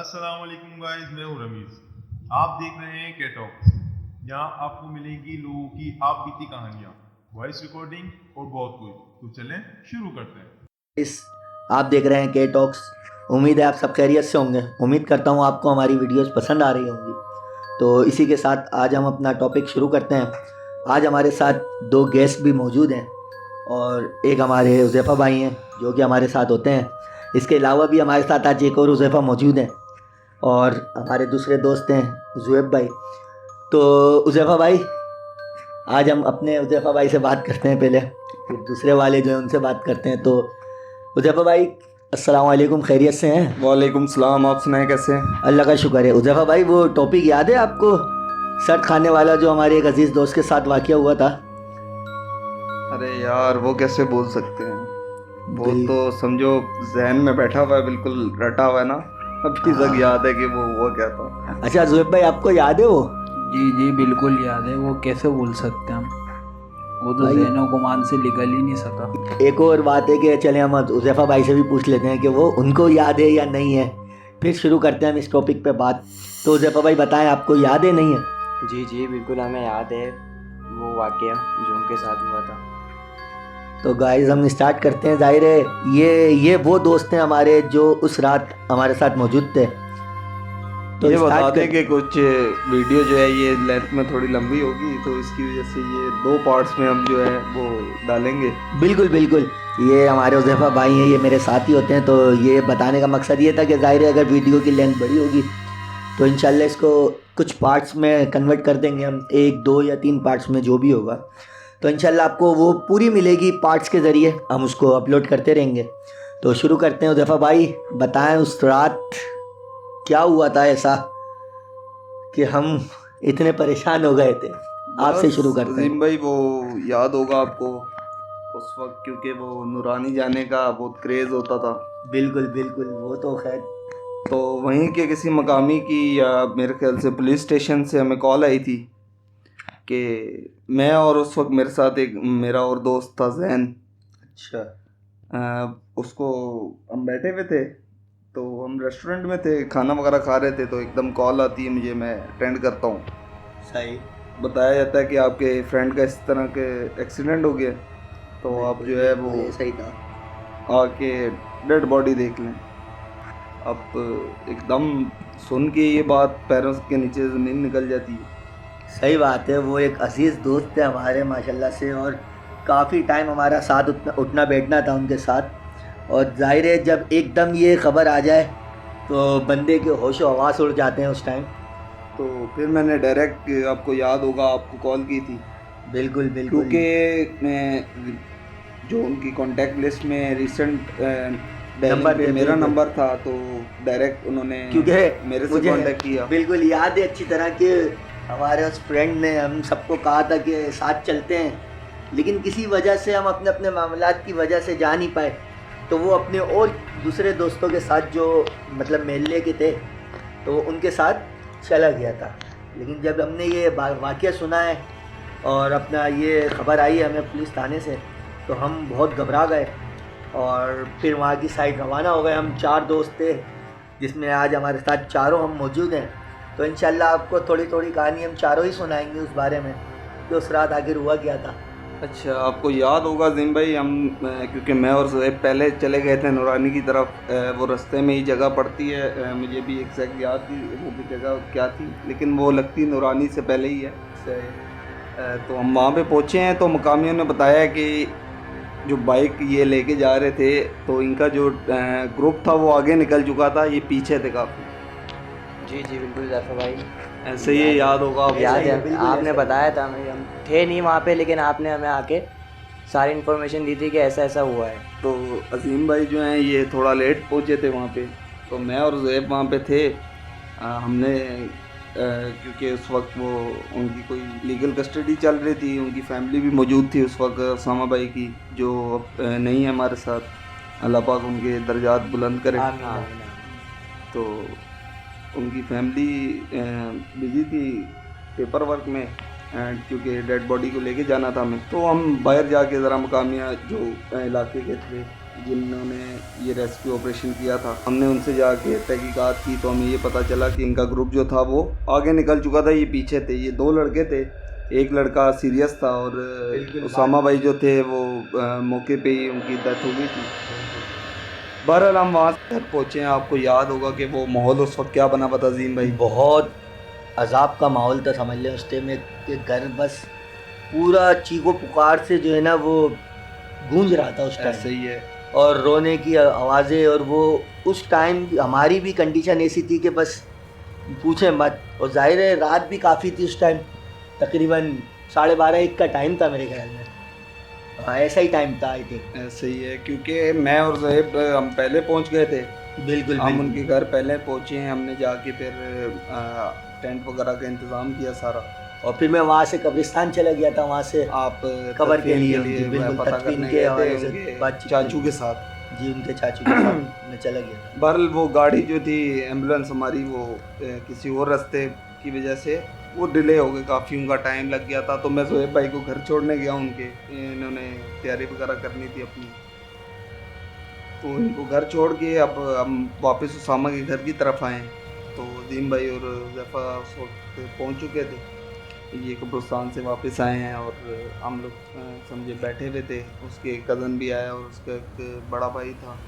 अस्सलाम वालेकुम गाइस, मैं हूँ रमीज। आप देख रहे हैं के टॉक्स। यहाँ आपको मिलेगी लोगों की आप बीती कहानियाँ, वॉइस रिकॉर्डिंग और बहुत कुछ। तो चलें शुरू करते हैं। इस आप देख रहे हैं के टॉक्स। उम्मीद है आप सब खैरियत से होंगे। उम्मीद करता हूँ आपको हमारी वीडियोस पसंद आ रही होंगी। तो इसी के साथ आज हम अपना टॉपिक शुरू करते हैं। आज हमारे साथ दो गेस्ट भी मौजूद हैं और एक हमारे हुज़ैफ़ा भाई हैं जो कि हमारे साथ होते हैं। इसके अलावा भी हमारे साथ आज एक और हुज़ैफ़ा मौजूद हैं और हमारे दूसरे दोस्त हैं ज़ुएब भाई। तो हुज़ैफ़ा भाई, आज हम अपने हुज़ैफ़ा भाई से बात करते हैं पहले, फिर दूसरे वाले जो हैं उनसे बात करते हैं। तो हुज़ैफ़ा भाई, अस्सलाम वालेकुम, खैरियत से हैं? वालेकुम सलाम। आप सुनाए कैसे हैं? अल्लाह का शुक्र है। हुज़ैफ़ा भाई, वो टॉपिक याद है आपको, शर्ट खाने वाला, जो हमारे एक अजीज़ दोस्त के साथ वाक़या हुआ था? अरे यार, वो कैसे बोल सकते हैं। वो तो समझो जहन में बैठा हुआ है, बिल्कुल रटा हुआ है ना। अभी तक याद है कि वो हुआ क्या था। अच्छा ज़ुएब भाई, आपको याद है वो? जी जी बिल्कुल याद है। वो कैसे भूल सकते हैं हम, वो तो भाई, ज़हनो गुमान से निकल ही नहीं सका। एक और बात है कि चले हम हुज़ैफ़ा भाई से भी पूछ लेते हैं कि वो उनको याद है या नहीं है, फिर शुरू करते हैं हम इस टॉपिक पे बात। तो हुज़ैफ़ा भाई बताएं, आपको याद है नहीं है? जी जी बिल्कुल हमें याद है वो वाक़या जो उनके साथ हुआ था। तो गाइस हम स्टार्ट करते हैं। जाहिर है ये वो दोस्त हैं हमारे जो उस रात हमारे साथ मौजूद थे। तो ये बता स्टार्ट दें कि कुछ वीडियो जो है ये लेंथ में थोड़ी लंबी होगी, तो इसकी वजह से ये 2 पार्ट्स में हम जो है वो डालेंगे। बिल्कुल बिल्कुल, ये हमारे हुज़ैफ़ा भाई हैं, ये मेरे साथी होते हैं। तो ये बताने का मकसद ये था कि जाहिर है अगर वीडियो की लेंथ बड़ी होगी तो इंशाल्लाह इसको कुछ पार्ट्स में कन्वर्ट कर देंगे हम, 1 2 या 3 पार्ट्स में जो भी होगा। तो इंशाल्लाह आपको वो पूरी मिलेगी पार्ट्स के ज़रिए, हम उसको अपलोड करते रहेंगे। तो शुरू करते हैं। हुज़ैफ़ा भाई बताएं, उस रात क्या हुआ था ऐसा कि हम इतने परेशान हो गए थे? आपसे शुरू करते हैं। अजीम भाई, वो याद होगा आपको उस वक्त, क्योंकि वो नूरानी जाने का बहुत क्रेज़ होता था। बिल्कुल बिल्कुल, वो तो खैर। तो वहीं के किसी मकामी की, या मेरे ख्याल से पुलिस स्टेशन से हमें कॉल आई थी कि मैं, और उस वक्त मेरे साथ एक मेरा और दोस्त था जैन। अच्छा। उसको हम बैठे हुए थे, तो हम रेस्टोरेंट में थे, खाना वगैरह खा रहे थे, तो एकदम कॉल आती है मुझे, मैं अटेंड करता हूँ। सही। बताया जाता है कि आपके फ्रेंड का इस तरह के एक्सीडेंट हो गया, तो आप जो है वो सही था, आके डेड बॉडी देख लें। अब एकदम सुन के ये बात पैरों के नीचे ज़मीन निकल जाती है। सही बात है। वो एक अजीज़ दोस्त थे हमारे माशाल्लाह से, और काफ़ी टाइम हमारा साथ उठना बैठना था उनके साथ। और जाहिर है जब एकदम ये खबर आ जाए तो बंदे के होश व हवास उड़ जाते हैं उस टाइम। तो फिर मैंने डायरेक्ट, आपको याद होगा, आपको कॉल की थी, बिल्कुल बिल्कुल, क्योंकि मैं जो उनकी कॉन्टैक्ट लिस्ट में रिसेंट नंबर पे थे, मेरा बिल्कुल। नंबर था, तो डायरेक्ट उन्होंने क्योंकि मेरे से मुझे कांटेक्ट किया। बिल्कुल याद है अच्छी तरह कि हमारे उस फ्रेंड ने हम सबको कहा था कि साथ चलते हैं, लेकिन किसी वजह से हम अपने अपने मामलात की वजह से जा नहीं पाए। तो वो अपने और दूसरे दोस्तों के साथ जो मतलब मेले के थे, तो वो उनके साथ चला गया था। लेकिन जब हमने ये वाक़या सुना है और अपना ये ख़बर आई है हमें पुलिस थाने से, तो हम बहुत घबरा गए और फिर वहाँ की साइड रवाना हो गए। हम 4 दोस्त थे, जिसमें आज हमारे साथ चारों हम मौजूद हैं। तो इंशाल्लाह आपको थोड़ी थोड़ी कहानी हम चारों ही सुनाएंगे उस बारे में कि उस रात आखिर हुआ क्या था। अच्छा, आपको याद होगा जिम भाई, हम क्योंकि मैं और ज़ुएब पहले चले गए थे नूरानी की तरफ। वो रास्ते में ही जगह पड़ती है, मुझे भी एग्जैक्ट याद थी वो भी जगह क्या थी, लेकिन वो लगती नूरानी से पहले ही है। तो हम वहाँ पे पहुँचे हैं, तो मुकामियों ने बताया कि जो बाइक ये लेके जा रहे थे, तो इनका जो ग्रुप था वो आगे निकल चुका था, ये पीछे थे काफ़ी। जी जी बिल्कुल जाफर भाई, ऐसे ही याद होगा आपको? याद है। बिल्कुल आपने ऐसा। बताया था हमें, हम थे नहीं वहाँ पे, लेकिन आपने हमें आके सारी इन्फॉर्मेशन दी थी कि ऐसा ऐसा हुआ है। तो अजीम भाई जो हैं ये थोड़ा लेट पहुँचे थे वहाँ पे, तो मैं और ज़ुएब वहाँ पे थे। हमने क्योंकि उस वक्त वो उनकी कोई लीगल कस्टडी चल रही थी, उनकी फैमिली भी मौजूद थी उस वक्त, उसामा भाई की, जो अब नहीं है हमारे साथ। अल्लाह पाक उनके दर्जात बुलंद करे। आमीन आमीन। तो उनकी फैमिली बिजी थी पेपर वर्क में, क्योंकि डेड बॉडी को लेके जाना था हमें। तो हम बाहर जाके ज़रा मकामिया जो इलाके के थे जिन्होंने ये रेस्क्यू ऑपरेशन किया था। हमने उनसे जाके तहकीकात की तो हमें ये पता चला कि इनका ग्रुप जो था वो आगे निकल चुका था, ये पीछे थे। ये 2 लड़के थे, एक लड़का सीरियस था और उसामा भाई जो थे वो मौके पे ही उनकी डेथ हो गई थी। बहरहाल हम वहाँ घर पहुँचे हैं। आपको याद होगा कि वो माहौल उस वक्त क्या बना हुआ था अजीम भाई। बहुत अजाब का माहौल था, समझ लें उस टाइम में कि घर बस पूरा चीखो पुकार से जो है ना वो गूंज रहा था उस ऐसे टाइम, ही है। और रोने की आवाज़ें। और वो उस टाइम हमारी भी कंडीशन ऐसी थी कि बस पूछे मत। और जाहिर है रात भी काफ़ी थी उस टाइम, तकरीबन 12:30-1 का टाइम था मेरे ख्याल में। हाँ ऐसा ही टाइम था आई थिंक। ऐसे ही है क्योंकि मैं और ज़हेब हम पहले पहुंच गए थे। बिल्कुल हम बिल्कुल। उनके घर पहले पहुंचे हैं। हमने जाके फिर टेंट वगैरह का इंतज़ाम किया सारा। और फिर मैं वहाँ से कब्रिस्तान चला गया था, वहाँ से आप कबर के तदफीन लिए उनकी, बिल्कुल पता तदफीन करने के गए हवाले थे से उनके बातचीत चाचू की। के साथ। जी उनके चाचू के साथ मैं चला गया था। बहरहाल वो गाड़ी जो थी एम्बुलेंस हमारी वो किसी और रास्ते की वजह से वो डिले हो गई, काफ़ी उनका टाइम लग गया था। तो मैं ज़ोएब भाई को घर छोड़ने गया उनके, इन्होंने तैयारी वगैरह करनी थी अपनी, तो उनको घर छोड़ के अब हम वापस उसामा के घर की तरफ आए। तो अजीम भाई और ज़फ़ा उस वक्त पहुँच चुके थे, ये कब्रिस्तान से वापस आए हैं और हम लोग समझे बैठे हुए थे। उसके कज़न भी आया और उसका एक बड़ा भाई था,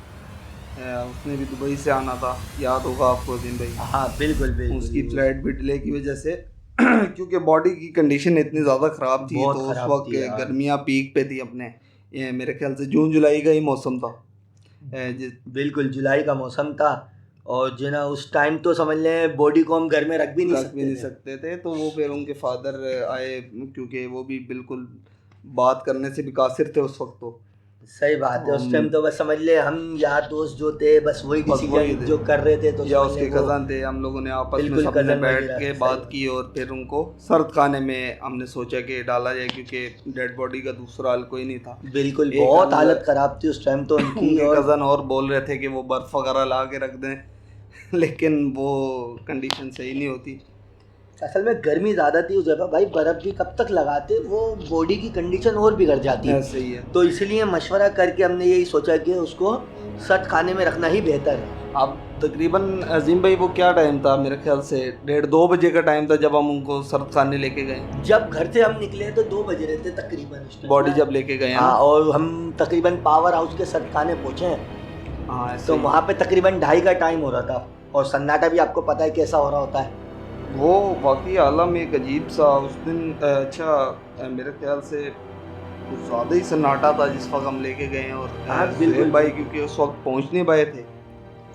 उसने भी दुबई से आना था, याद होगा आपको अजीम भाई। हाँ बिल्कुल बिल्कुल। उसकी फ्लाइट भी डिले की वजह से क्योंकि बॉडी की कंडीशन इतनी ज़्यादा ख़राब थी, बहुत तो उस ख़राब वक्त थी यार। गर्मियाँ पीक पे थी अपने, ये मेरे ख्याल से जून जुलाई का ही मौसम था। बिल्कुल जुलाई का मौसम था, और जो ना उस टाइम तो समझ लें बॉडी को हम घर में रख भी नहीं सकते थे। तो वो फिर उनके फादर आए, क्योंकि वो भी बिल्कुल बात करने से भी कासिर थे उस वक्त। तो सही बात है, उस टाइम तो बस समझ ले हम यार दोस्त जो थे बस वही डिसीजन जो कर रहे थे, तो या उसके कज़न थे। हम लोगों ने आपस में सबने बैठ के बात की और फिर उनको सर्द खाने में हमने सोचा कि डाला जाए, क्योंकि डेड बॉडी का दूसरा हाल कोई नहीं था। बिल्कुल बहुत हालत ख़राब थी उस टाइम तो उनकी। और कज़न और बोल रहे थे कि वो बर्फ़ वगैरह ला के रख दें, लेकिन वो कंडीशन सही नहीं होती। असल में गर्मी ज़्यादा थी उस जगह भाई, बर्फ़ भी कब तक लगाते, वो बॉडी की कंडीशन और बिगड़ जाती है। सही है। तो इसलिए मशवरा करके हमने यही सोचा कि उसको सर्द खाने में रखना ही बेहतर है। अब तकरीबन अजीम भाई वो क्या टाइम था, मेरे ख्याल से 1:30-2 बजे का टाइम था जब हम उनको सर्द खाने लेके गए। जब घर से हम निकले तो 2 बजे रहते तकरीबन बॉडी जब लेके गए। हाँ, और हम तकरीबन पावर हाउस के सर्द खाने पहुँचे हैं। हाँ, तो वहाँ पे तकरीबन 2:30 का टाइम हो रहा था, और सन्नाटा भी आपको पता है कैसा हो रहा होता है। वो वाकई आलम एक अजीब सा उस दिन। अच्छा मेरे ख्याल से कुछ ज़्यादा ही सन्नाटा था जिस वक्त हम लेके गए हैं। और ज़ोएब भाई क्योंकि उस वक्त पहुंच नहीं पाए थे,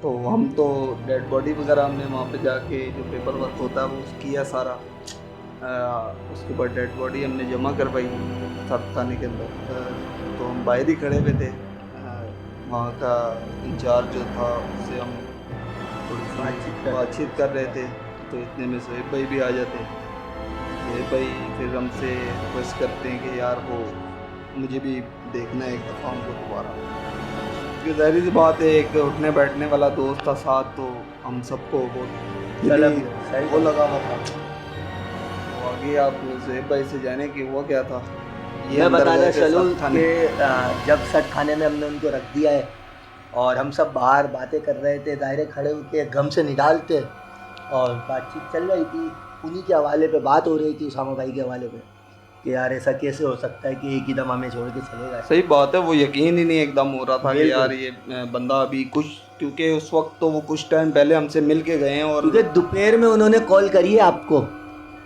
तो हम तो डेड बॉडी वगैरह हमने वहाँ पे जाके जो पेपर वर्क होता है वो किया सारा। उसके बाद डेड बॉडी हमने जमा करवाई सर्द खाने के अंदर। तो हम बाहर ही खड़े हुए थे, वहाँ का इंचार्ज जो था उससे हम थोड़ी सी बातचीत कर रहे थे। तो इतने में ज़ोएब भाई भी आ जाते हैं। ज़ोएब भाई फिर हमसे रिक्वेस्ट करते हैं कि यार वो मुझे भी देखना है एक दफ़ा उनको दोबारा, क्योंकि ज़ाहिर सी बात है एक उठने बैठने वाला दोस्त था साथ, तो हम सबको बहुत वो लगा हुआ था। तो आगे आप ज़ोएब भाई से जाने की हुआ क्या था ये मैं बताना चलूँ खाने कि जब सर्द खाने में हमने उनको रख दिया है और हम सब बाहर बातें कर रहे थे, दायरे खड़े होकर गम से निकालते और बातचीत चल रही थी, उन्हीं के हवाले पे बात हो रही थी, उसामा भाई के हवाले पे, कि यार ऐसा कैसे हो सकता है कि एक ही दम हमें छोड़ के चलेगा। सही बात है, वो यकीन ही नहीं एकदम हो रहा था कि यार ये बंदा अभी कुछ, क्योंकि उस वक्त तो वो कुछ टाइम पहले हमसे मिल के गए हैं। और क्योंकि दोपहर में उन्होंने कॉल करी है आपको,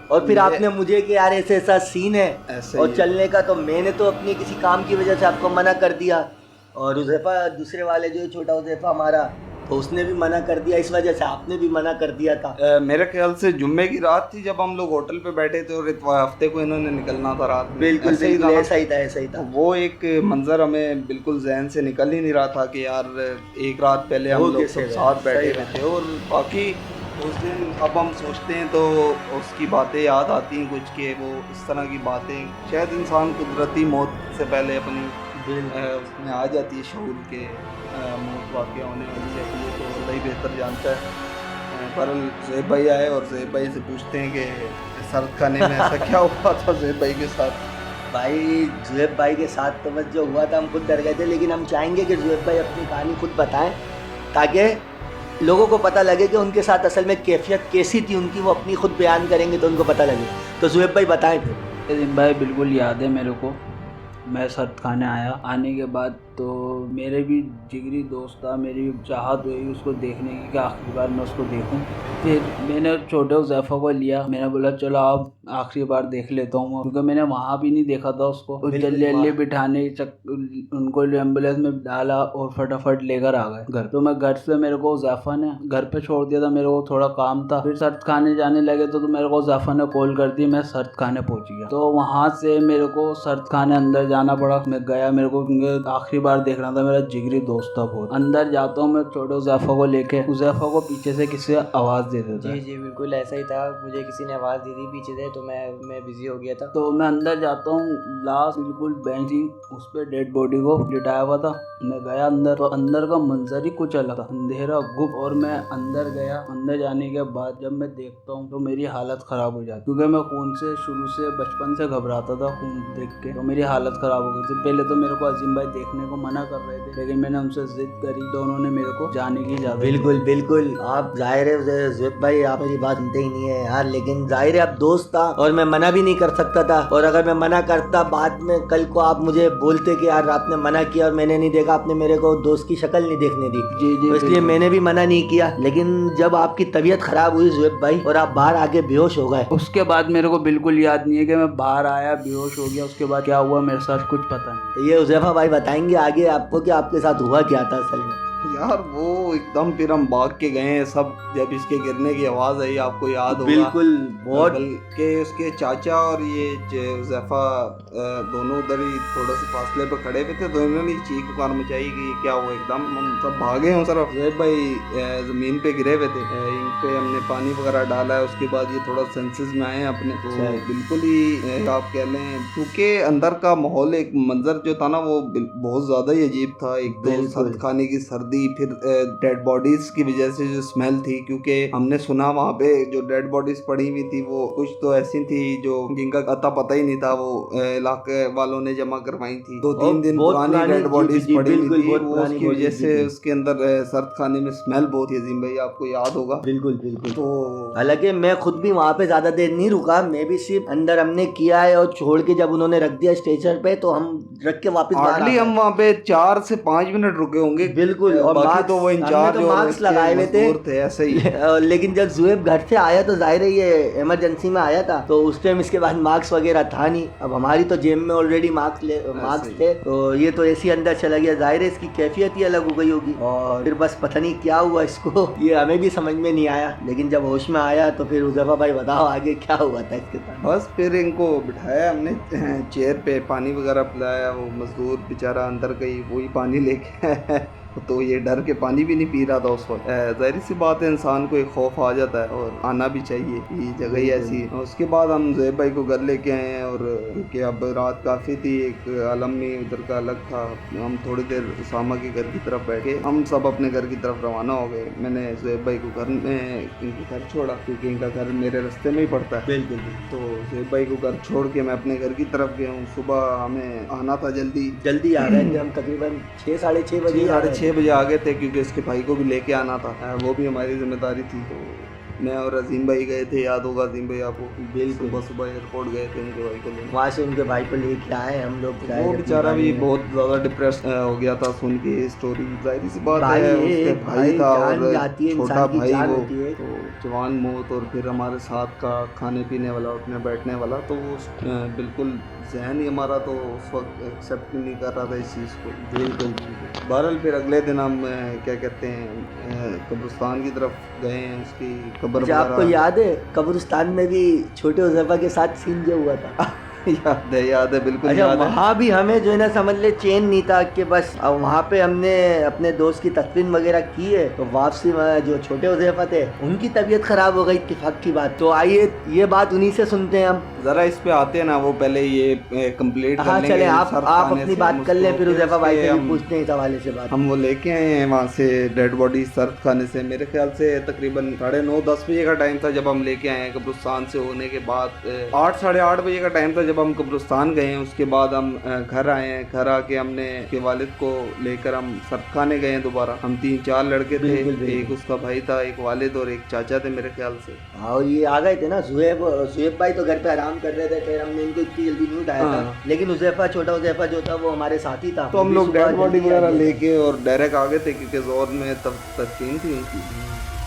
और फिर आपने मुझे कि यार ऐसे ऐसा सीन है और चलने का, तो मैंने तो अपनी किसी काम की वजह से आपको मना कर दिया, और उज़ैफ़ा दूसरे वाले जो छोटा उज़ैफ़ा हमारा, तो उसने भी मना कर दिया, इस वजह से आपने भी मना कर दिया था। मेरे ख्याल से जुम्मे की रात थी जब हम लोग होटल पे बैठे थे, और हफ्ते को इन्होंने निकलना था रात में। बिल्कुल ऐसा ही था। वो एक मंजर हमें बिल्कुल जहन से निकल ही नहीं रहा था कि यार एक रात पहले हम लोग सब साथ बैठे हुए थे। और बाकी उस दिन अब हम सोचते हैं तो उसकी बातें याद आती हैं कुछ, के वो इस तरह की बातें शायद इंसान कुदरती मौत से पहले अपनी उसमें आ जाती है शऊर के मौत वाक़या होने वाली है, ये तो अल्लाह ही बेहतर जानता है। पर ज़ोएब भाई आए और ज़ोएब भाई से पूछते हैं कि सर्द खाने में ऐसा क्या हुआ था ज़ोएब भाई के साथ। भाई जुएब भाई के साथ तो बस जो हुआ था हम खुद डर गए थे, लेकिन हम चाहेंगे कि जुएब भाई अपनी कहानी खुद बताएं ताकि लोगों को पता लगे कि उनके साथ असल में कैफियत कैसी थी उनकी, वो अपनी खुद बयान करेंगे तो उनको पता लगे। तो जुएब भाई बताएं फिर। दिन भाई बिल्कुल याद है मेरे को, मैं शर्त खाने आया, आने के बाद तो मेरे भी जिगरी दोस्त था, मेरी भी चाहत हुई उसको देखने की कि आखिरी बार मैं उसको देखूं। फिर मैंने छोटे हुज़ैफा को लिया, मैंने बोला चलो आप आखिरी बार देख लेता हूँ, क्योंकि मैंने वहाँ भी नहीं देखा था उसको। जल्दी जल्दी बिठाने उनको एम्बुलेंस में डाला और फटाफट लेकर आ गए घर। तो मैं घर से, मेरे को हुज़ैफा ने घर पे छोड़ दिया था, मेरे को थोड़ा काम था। फिर शर्त खाने जाने लगे तो मेरे को हुज़ैफा ने कॉल कर दी, मैं शर्त खाने पहुँच गया। तो वहाँ से मेरे को शर्त खाने अंदर जाना पड़ा। मैं गया, मेरे को आखिरी बार देख रहा था, मेरा जिगरी दोस्त था बहुत। अंदर जाता हूँ मैं छोटे हुज़ैफा को लेके, हुज़ैफा को पीछे से किसी आवाज़ दे देता। जी बिल्कुल ऐसा ही था, मुझे किसी ने आवाज़ दी थी पीछे से, तो मैं बिजी हो गया था। तो मैं अंदर जाता हूँ, लास्ट बिल्कुल बेंच ही उस पर डेड बॉडी को लिटाया हुआ था। मैं गया अंदर, तो अंदर का मंजर ही कुछ अलग था, अंधेरा गुप। और मैं अंदर गया, अंदर जाने के बाद जब मैं देखता हूँ तो मेरी हालत ख़राब हो जाती, क्योंकि मैं खून से शुरू से बचपन से घबराता था, खून देख के तो मेरी हालत ख़राब हो गई थी। पहले तो मेरे को अजीम भाई देखने को मना कर रहे थे, लेकिन मैंने उनसे जिद करी तो उन्होंने मेरे को जाने की इजाज़त दी। बिल्कुल बिल्कुल, आप जाहिर है जुएब भाई आप मेरी बात सुनते ही नहीं है यार, लेकिन जाहिर है आप दोस्त था और मैं मना भी नहीं कर सकता था। और अगर मैं मना करता बाद में कल को आप मुझे बोलते कि यार आपने मना किया और मैंने नहीं देखा, आपने मेरे को दोस्त की शक्ल नहीं देखने दी। जी तो इसलिए मैंने भी मना नहीं किया। लेकिन जब आपकी तबीयत खराब हुई जुएब भाई और आप बाहर आके बेहोश हो गए, उसके बाद मेरे को बिल्कुल याद नहीं है कि मैं बाहर आया बेहोश हो गया, उसके बाद क्या हुआ मेरे साथ कुछ पता नहीं। तो ये हुज़ैफा भाई बताएंगे आगे आपको कि आपके साथ हुआ क्या था असल में। यार वो एकदम फिर हम भाग के गए हैं सब, जब इसके गिरने की आवाज़ आई आपको याद होगा। बिल्कुल, बहुत बल्कि उसके चाचा और ये हुज़ैफा दोनों उधर ही थोड़ा से फासले पर खड़े हुए थे, तो इन्होंने चीख पुकार मचाई कि ये क्या हुआ। एकदम हम सब भागे हैं तरफ। जुएब भाई ज़मीन पे गिरे हुए थे, इन पे हमने पानी वगैरह डाला है। उसके बाद ये थोड़ा सेंसेस में आए अपने, तो बिल्कुल ही आप कह लें, क्योंकि अंदर का माहौल, एक मंजर जो था ना वो बहुत ज़्यादा ही अजीब था। एक तो शर्त खाने की सर्दी, फिर डेड बॉडीज की वजह से जो स्मेल थी, क्योंकि हमने सुना वहाँ पे जो डेड बॉडीज पड़ी हुई थी वो कुछ तो ऐसी थी जो जिनका अता पता ही नहीं था, वो इलाके वालों ने जमा करवाई थी। 2-3 दिन पुरानी डेड बॉडीज पड़ी हुई थी, वो उसकी वजह से उसके अंदर शर्त खाने में स्मेल बहुत ही अजीम भाई आपको याद होगा। बिल्कुल बिल्कुल। तो हालांकि मैं खुद भी वहाँ पे ज्यादा देर नहीं रुका, मैं भी सिर्फ अंदर हमने किया है और छोड़ के जब उन्होंने रख दिया स्टेशन पे तो हम रख के वापस बाहर आ गए। हम वहाँ पे 4 से 5 मिनट रुके होंगे। बिल्कुल, और बाकी तो वो इंचार्ज तो मास्क लगाए हुए थे ऐसे ही। लेकिन जब जुएब घर से आया तो जाहिर है ये इमरजेंसी में आया था, तो उस टाइम इसके बाद मास्क वगैरह था नहीं। अब हमारी तो जेब में ऑलरेडी मास्क थे, तो ये तो ऐसे ही अंदर चला गया। जाहिर है इसकी कैफियत ही अलग हो गई होगी और फिर बस पता नहीं क्या हुआ इसको, ये हमें भी समझ में नहीं आया। लेकिन जब होश में आया तो फिर हुज़ैफा भाई बताओ आगे क्या हुआ था इसके साथ। बस फिर इनको बिठाया हमने चेयर पे, पानी वगैरह पिलाया। वो मजदूर बेचारा अंदर गई, वही पानी लेके तो ये डर के पानी भी नहीं पी रहा था उस वक्त। जाहिर सी बात है इंसान को एक खौफ आ जाता है और आना भी चाहिए, ये जगह ही ऐसी है। उसके बाद हम जुएब भाई को घर लेके आए हैं, और क्योंकि अब रात काफ़ी थी, एक आलम में उधर का अलग था, हम थोड़ी देर उसामा के घर की तरफ बैठे, हम सब अपने घर की तरफ रवाना हो गए। मैंने जुएब भाई को घर में इनके घर छोड़ा, क्योंकि इनका घर मेरे रास्ते में ही पड़ता है। बिल्कुल। तो जुएब भाई को घर छोड़ के मैं अपने घर की तरफ गया हूँ। सुबह हमें आना था, जल्दी आ गए थे हम, तकरीबन 6-6:30 बजे 6 बजे आ गए थे, क्योंकि इसके भाई को भी लेके आना था, वो भी हमारी जिम्मेदारी थी। तो मैं और अजीम भाई गए थे, याद होगा अजीम भाई आपको। बिल्कुल। सुबह एयरपोर्ट गए थे उनके भाई को लेकर, वहाँ से उनके भाई को लेके आए हम लोग। वो बेचारा भी बहुत ज़्यादा डिप्रेस हो गया था सुन के स्टोरी। जाहिर सी बात है, उसके भाई था और छोटा भाई वो, तो जवान मौत, और फिर हमारे साथ का खाने पीने वाला, उठने बैठने वाला, तो वो बिल्कुल जहन ही हमारा तो उस वक्त एक्सेप्ट नहीं कर रहा था इस चीज़ को। बिल्कुल। बहरहाल फिर अगले दिन हम क्या कहते हैं कब्रिस्तान की तरफ गए हैं, उसकी कब्र। आपको याद है कब्रिस्तान में भी छोटे हुज़ैफा के साथ सीन जो हुआ था? याद है बिल्कुल। अच्छा, वहाँ भी हमें जो है ना समझ ले चैन नहीं था कि बस अब वहाँ पे हमने अपने दोस्त की तदफीन वगैरह की है, तो वापसी में जो छोटे हुज़ैफा थे उनकी तबीयत खराब हो गई, इत्तेफाक की बात। तो आइए ये बात उन्हीं से सुनते हैं हम। जरा इस पे आते हैं ना, वो पहले ये कंप्लीट कर हाँ लेंगे। चले, आप सर आप खाने अपनी से बात हम कर लें, उसको, फिर उज़ैफा भाई से भी हम पूछते हैं इस हवाले से बात। हम वो लेके आए हैं वहाँ से डेड बॉडी सर्द खाने से। मेरे ख्याल से तकरीबन 9:30-10 बजे का टाइम था जब हम लेके आए हैं कब्रिस्तान से होने के बाद। 8-8:30 बजे का टाइम था जब हम कब्रिस्तान गए हैं। उसके बाद हम घर आए हैं। घर आके हमने के वालिद को लेकर हम सर्द खाने गए हैं दोबारा। हम 3-4 लड़के थे, बिल्कुल, बिल्कुल। एक उसका भाई था, एक वालिद और एक चाचा थे मेरे ख्याल से। और ये आ गए थे ना, जुएब भाई तो घर पे आराम कर रहे थे, फिर हमने इनको इतनी जल्दी नहीं उठाया था। हाँ। लेकिन उज़ैफा, छोटा उज़ैफा जो था वो हमारे साथ ही था। तो हम वो भी लोग सुबह डेड बॉडी जल्दी आ वगैरह गए। लेके और डायरेक्ट आ गए थे क्योंकि जोर में तब तस्लीम थी उनकी,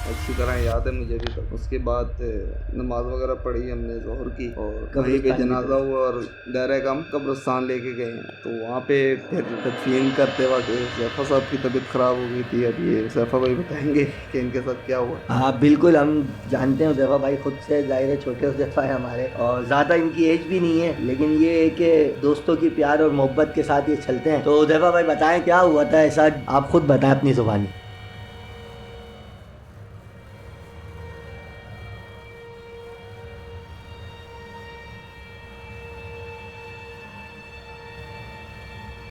अच्छी तरह याद है मुझे भी। तब उसके बाद नमाज वगैरह पढ़ी हमने जोहर की और वहीं पे कब्रिस्तान की जनाजा तरफ। हुआ और डायरेक्ट हम कब्रिस्तान लेके गए हैं। तो वहाँ पे फिर तदफीन करते वक्त ज़ैफ़ा साहब की तबीयत ख़राब हो गई थी। अब ये ज़ैफ़ा भाई बताएंगे कि इनके साथ क्या हुआ। हाँ बिल्कुल, हम जानते हैं उज़ैफा भाई खुद से, जाहिर है छोटे उज़ैफा है हमारे और ज़्यादा इनकी एज भी नहीं है, लेकिन ये है कि दोस्तों की प्यार और मोहब्बत के साथ ये चलते हैं। तो उज़ैफा भाई बताएं क्या हुआ था ऐसा, आप खुद बताएं अपनी ज़ुबानी।